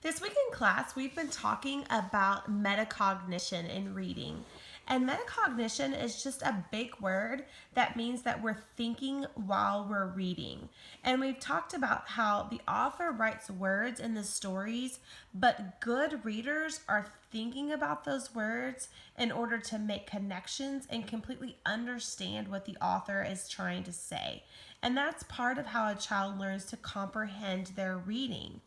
This week in class, we've been talking about metacognition in reading. And metacognition is just a big word that means that we're thinking while we're reading. And we've talked about how the author writes words in the stories, but good readers are thinking about those words in order to make connections and completely understand what the author is trying to say. And that's part of how a child learns to comprehend their reading.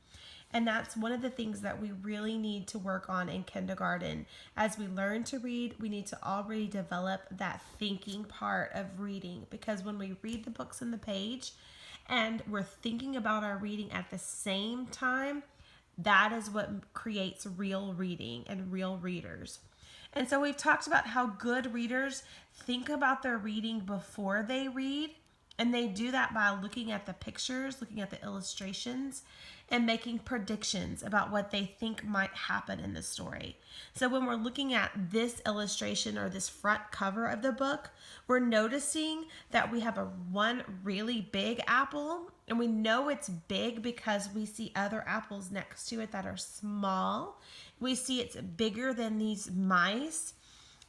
And that's one of the things that we really need to work on in kindergarten. As we learn to read, we need to already develop that thinking part of reading, because when we read the books in the page and we're thinking about our reading at the same time, that is what creates real reading and real readers. And so we've talked about how good readers think about their reading before they read. And they do that by looking at the pictures, looking at the illustrations, and making predictions about what they think might happen in the story. So when we're looking at this illustration or this front cover of the book, we're noticing that we have one really big apple, and we know it's big because we see other apples next to it that are small. We see it's bigger than these mice.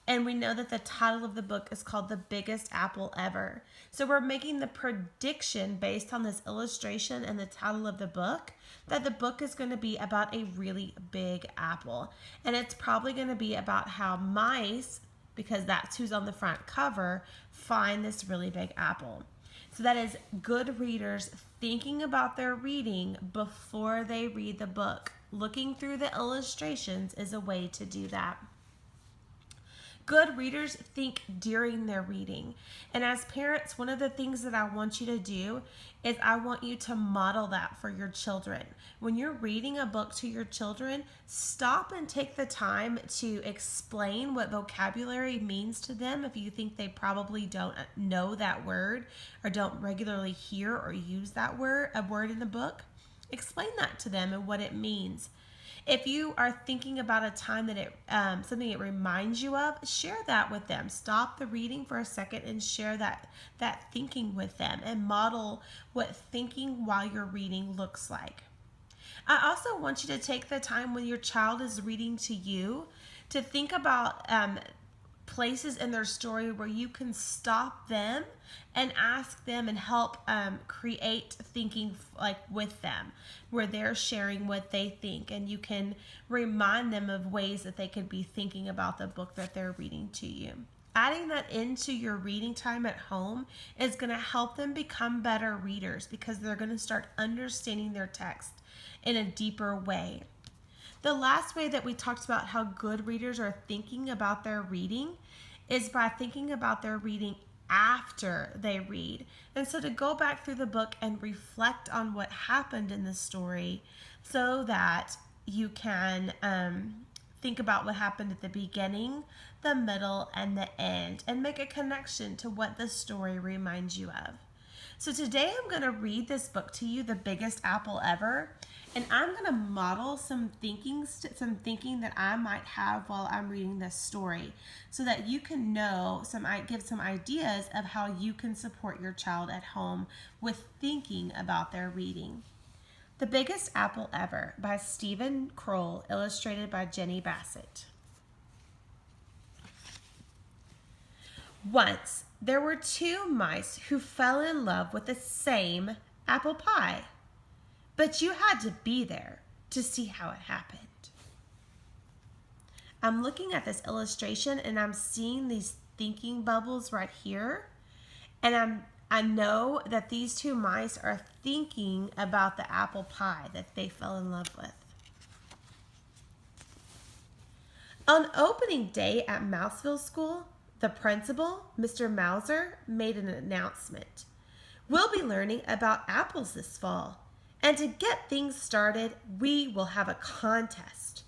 And we know that the title of the book is called The Biggest Apple Ever. So we're making the prediction based on this illustration and the title of the book that the book is going to be about a really big apple. And it's probably going to be about how mice, because that's who's on the front cover, find this really big apple. So that is good readers thinking about their reading before they read the book. Looking through the illustrations is a way to do that. Good readers think during their reading. And as parents, one of the things that I want you to do is I want you to model that for your children. When you're reading a book to your children, stop and take the time to explain what vocabulary means to them if you think they probably don't know that word or don't regularly hear or use that word, a word in the book. Explain that to them and what it means. If you are thinking about a time that something it reminds you of, share that with them. Stop the reading for a second and share that thinking with them and model what thinking while you're reading looks like. I also want you to take the time when your child is reading to you to think about places in their story where you can stop them and ask them and help create thinking like with them, where they're sharing what they think, and you can remind them of ways that they could be thinking about the book that they're reading to you. Adding that into your reading time at home is going to help them become better readers because they're going to start understanding their text in a deeper way. The last way that we talked about how good readers are thinking about their reading is by thinking about their reading after they read. And so to go back through the book and reflect on what happened in the story so that you can think about what happened at the beginning, the middle, and the end, and make a connection to what the story reminds you of. So today I'm going to read this book to you, The Biggest Apple Ever, and I'm going to model some thinking that I might have while I'm reading this story so that you can give some ideas of how you can support your child at home with thinking about their reading. The Biggest Apple Ever by Stephen Kroll, illustrated by Jenny Bassett. Once, there were two mice who fell in love with the same apple pie. But you had to be there to see how it happened. I'm looking at this illustration and I'm seeing these thinking bubbles right here. And I know that these two mice are thinking about the apple pie that they fell in love with. On opening day at Mouseville School, the principal, Mr. Mauser, made an announcement. We'll be learning about apples this fall. And to get things started, we will have a contest.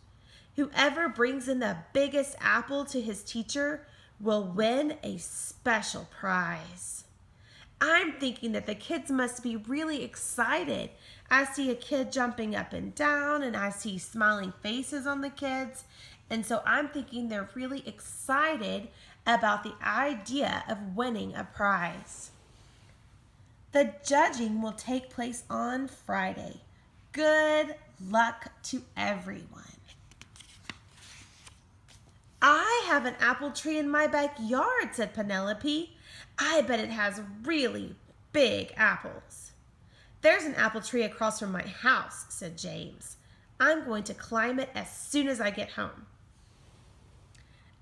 Whoever brings in the biggest apple to his teacher will win a special prize. I'm thinking that the kids must be really excited. I see a kid jumping up and down, and I see smiling faces on the kids. And so I'm thinking they're really excited about the idea of winning a prize. The judging will take place on Friday. Good luck to everyone. I have an apple tree in my backyard, said Penelope. I bet it has really big apples. There's an apple tree across from my house, said James. I'm going to climb it as soon as I get home.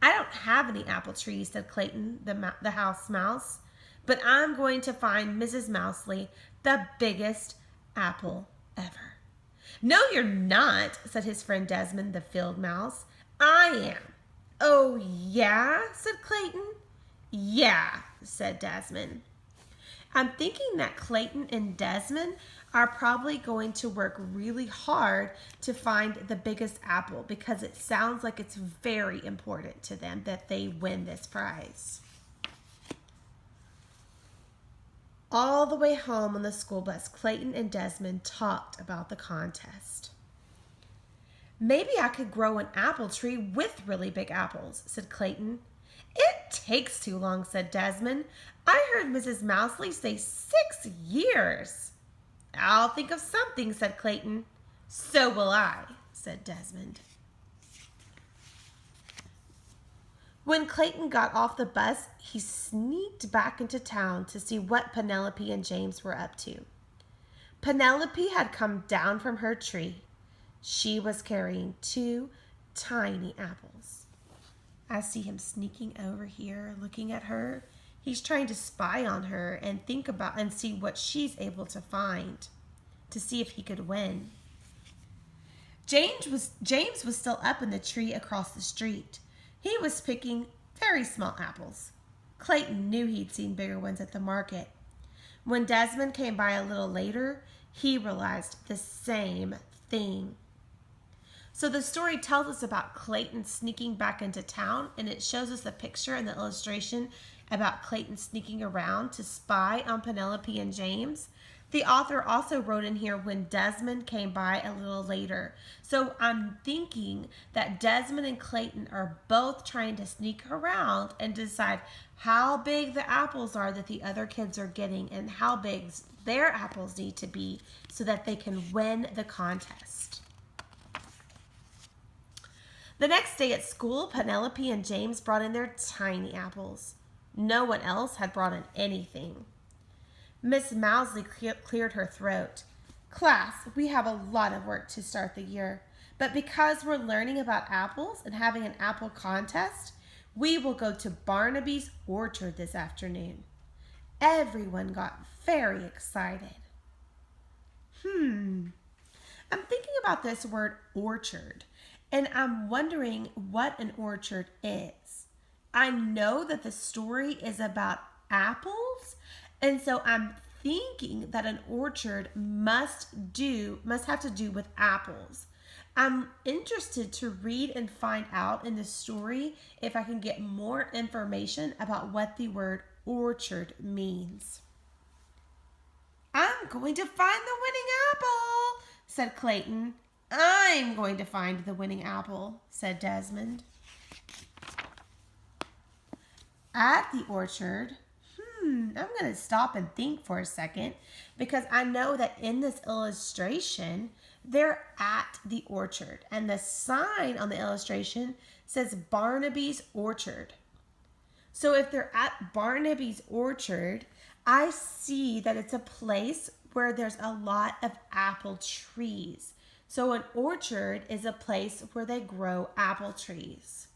I don't have any apple trees, said Clayton, the house mouse, but I'm going to find Mrs. Mousley the biggest apple ever. No, you're not, said his friend Desmond, the field mouse. I am. Oh, yeah, said Clayton. Yeah, said Desmond. I'm thinking that Clayton and Desmond are probably going to work really hard to find the biggest apple because it sounds like it's very important to them that they win this prize. All the way home on the school bus, Clayton and Desmond talked about the contest. Maybe I could grow an apple tree with really big apples, said Clayton. It takes too long, said Desmond. I heard Mrs. Mousley say 6 years. I'll think of something, said Clayton. So will I, said Desmond. When Clayton got off the bus, he sneaked back into town to see what Penelope and James were up to. Penelope had come down from her tree. She was carrying 2 tiny apples. I see him sneaking over here, looking at her. He's trying to spy on her and think about and see what she's able to find to see if he could win. James was still up in the tree across the street. He was picking very small apples. Clayton knew he'd seen bigger ones at the market. When Desmond came by a little later, he realized the same thing. So the story tells us about Clayton sneaking back into town, and it shows us a picture in the illustration about Clayton sneaking around to spy on Penelope and James. The author also wrote in here when Desmond came by a little later. So I'm thinking that Desmond and Clayton are both trying to sneak around and decide how big the apples are that the other kids are getting and how big their apples need to be so that they can win the contest. The next day at school, Penelope and James brought in their tiny apples. No one else had brought in anything. Miss Mousley cleared her throat. Class, we have a lot of work to start the year, but because we're learning about apples and having an apple contest, we will go to Barnaby's orchard this afternoon. Everyone got very excited. I'm thinking about this word orchard. And I'm wondering what an orchard is. I know that the story is about apples, and so I'm thinking that an orchard must have to do with apples. I'm interested to read and find out in the story if I can get more information about what the word orchard means. I'm going to find the winning apple, said Clayton. I'm going to find the winning apple, said Desmond. At the orchard, I'm going to stop and think for a second because I know that in this illustration, they're at the orchard. And the sign on the illustration says Barnaby's Orchard. So if they're at Barnaby's Orchard, I see that it's a place where there's a lot of apple trees. So an orchard is a place where they grow apple trees.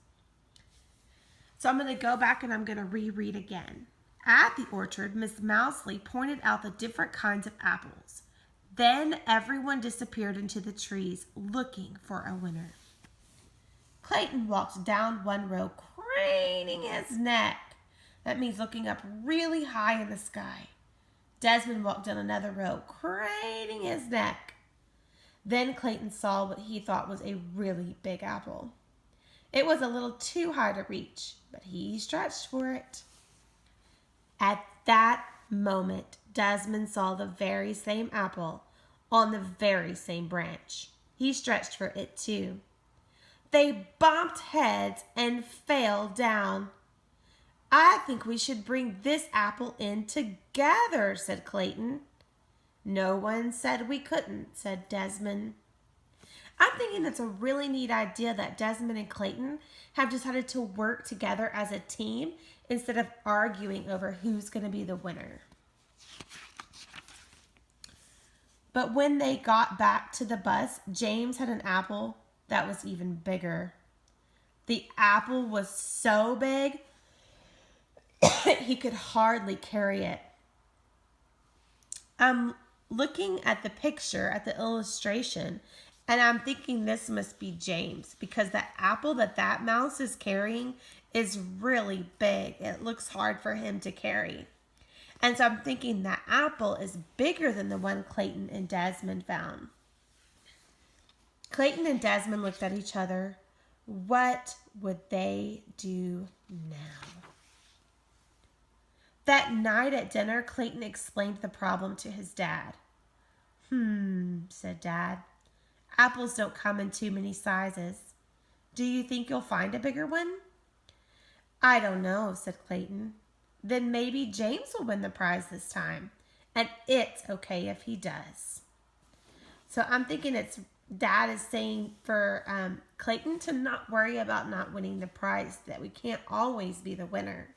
So I'm going to go back and I'm going to reread again. At the orchard, Miss Mousley pointed out the different kinds of apples. Then everyone disappeared into the trees looking for a winner. Clayton walked down one row, craning his neck. That means looking up really high in the sky. Desmond walked down another row, craning his neck. Then Clayton saw what he thought was a really big apple. It was a little too high to reach, but he stretched for it. At that moment, Desmond saw the very same apple on the very same branch. He stretched for it too. They bumped heads and fell down. I think we should bring this apple in together, said Clayton. No one said we couldn't, said Desmond. I'm thinking that's a really neat idea that Desmond and Clayton have decided to work together as a team instead of arguing over who's going to be the winner. But when they got back to the bus, James had an apple that was even bigger. The apple was so big, he could hardly carry it. I'm looking at the picture, at the illustration, and I'm thinking this must be James because the apple that mouse is carrying is really big. It looks hard for him to carry. And so I'm thinking that apple is bigger than the one Clayton and Desmond found. Clayton and Desmond looked at each other. What would they do now? That night at dinner, Clayton explained the problem to his dad. Said Dad. Apples don't come in too many sizes. Do you think you'll find a bigger one? I don't know, said Clayton. Then maybe James will win the prize this time. And it's okay if he does. So I'm thinking it's Dad is saying for Clayton to not worry about not winning the prize, that we can't always be the winner.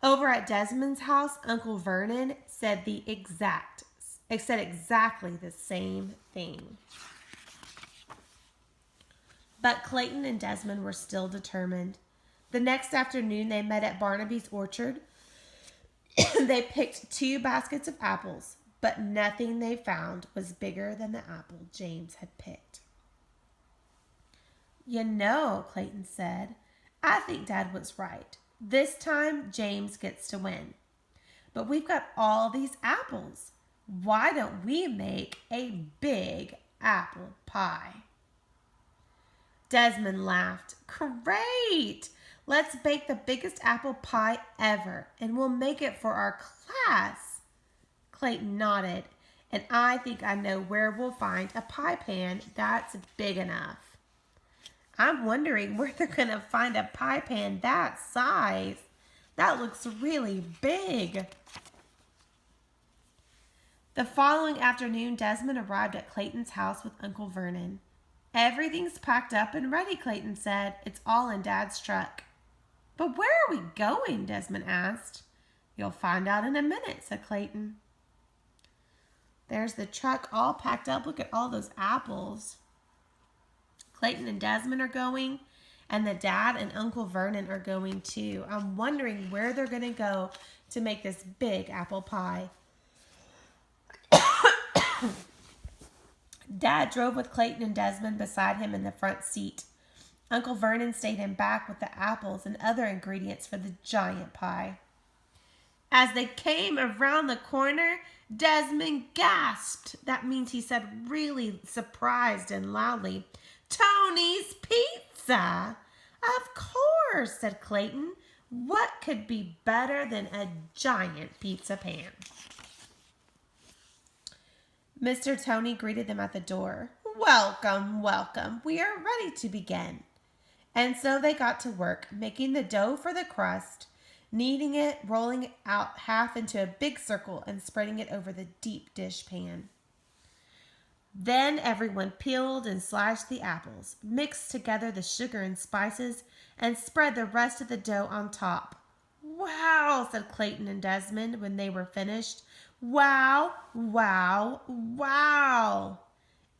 Over at Desmond's house, Uncle Vernon said exactly the same thing. But Clayton and Desmond were still determined. The next afternoon, they met at Barnaby's orchard. They picked 2 baskets of apples, but nothing they found was bigger than the apple James had picked. You know, Clayton said, I think Dad was right. This time, James gets to win. But we've got all these apples. Why don't we make a big apple pie? Desmond laughed. Great! Let's bake the biggest apple pie ever, and we'll make it for our class. Clayton nodded, and I think I know where we'll find a pie pan that's big enough. I'm wondering where they're going to find a pie pan that size. That looks really big. The following afternoon, Desmond arrived at Clayton's house with Uncle Vernon. Everything's packed up and ready, Clayton said. It's all in Dad's truck. But where are we going? Desmond asked. You'll find out in a minute, said Clayton. There's the truck all packed up. Look at all those apples. Clayton and Desmond are going, and the Dad and Uncle Vernon are going too. I'm wondering where they're going to go to make this big apple pie. Dad drove with Clayton and Desmond beside him in the front seat. Uncle Vernon stayed in back with the apples and other ingredients for the giant pie. As they came around the corner, Desmond gasped. That means he said really surprised and loudly, Tony's Pizza! Of course, said Clayton. What could be better than a giant pizza pan? Mr. Tony greeted them at the door. Welcome, welcome. We are ready to begin. And so they got to work, making the dough for the crust, kneading it, rolling it out half into a big circle, and spreading it over the deep dish pan. Then everyone peeled and sliced the apples, mixed together the sugar and spices, and spread the rest of the dough on top. Wow, said Clayton and Desmond when they were finished. Wow, wow, wow.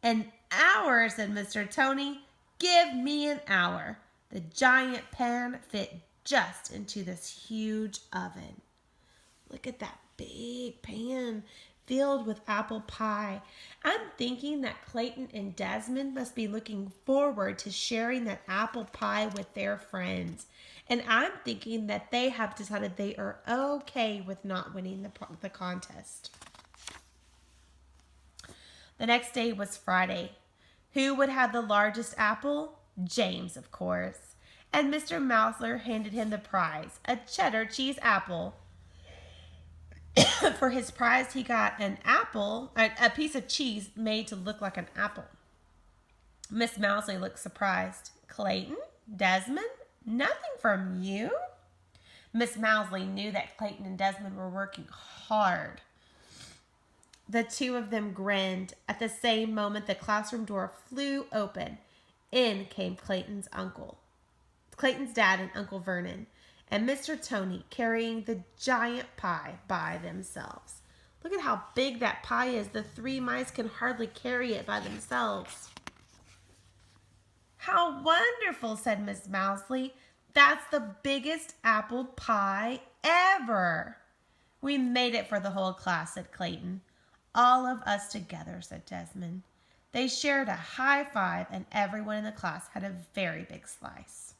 An hour, said Mr. Tony. Give me an hour. The giant pan fit just into this huge oven. Look at that big pan filled with apple pie. I'm thinking that Clayton and Desmond must be looking forward to sharing that apple pie with their friends. And I'm thinking that they have decided they are okay with not winning the contest. The next day was Friday. Who would have the largest apple? James, of course. And Mr. Mouser handed him the prize, a cheddar cheese apple. For his prize, he got an apple, a piece of cheese made to look like an apple. Miss Mousley looked surprised. Clayton? Desmond? Nothing from you? Miss Mousley knew that Clayton and Desmond were working hard. The two of them grinned. At the same moment, the classroom door flew open. In came Clayton's dad and Uncle Vernon, and Mr. Tony carrying the giant pie by themselves. Look at how big that pie is. The three mice can hardly carry it by themselves. How wonderful, said Miss Mousley. That's the biggest apple pie ever. We made it for the whole class, said Clayton. All of us together, said Desmond. They shared a high five, and everyone in the class had a very big slice.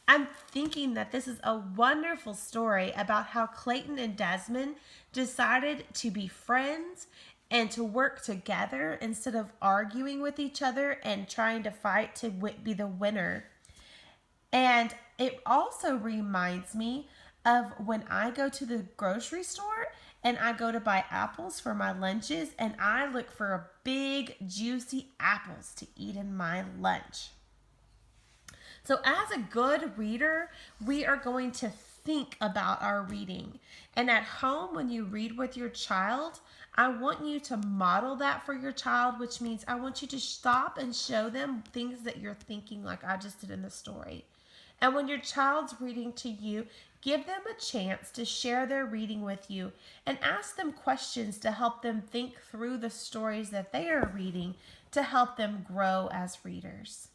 I'm thinking that this is a wonderful story about how Clayton and Desmond decided to be friends and to work together instead of arguing with each other and trying to fight to be the winner. And it also reminds me of when I go to the grocery store and I go to buy apples for my lunches, and I look for big, juicy apples to eat in my lunch. So as a good reader, we are going to think about our reading. And at home, when you read with your child, I want you to model that for your child, which means I want you to stop and show them things that you're thinking, like I just did in the story. And when your child's reading to you, give them a chance to share their reading with you and ask them questions to help them think through the stories that they are reading to help them grow as readers.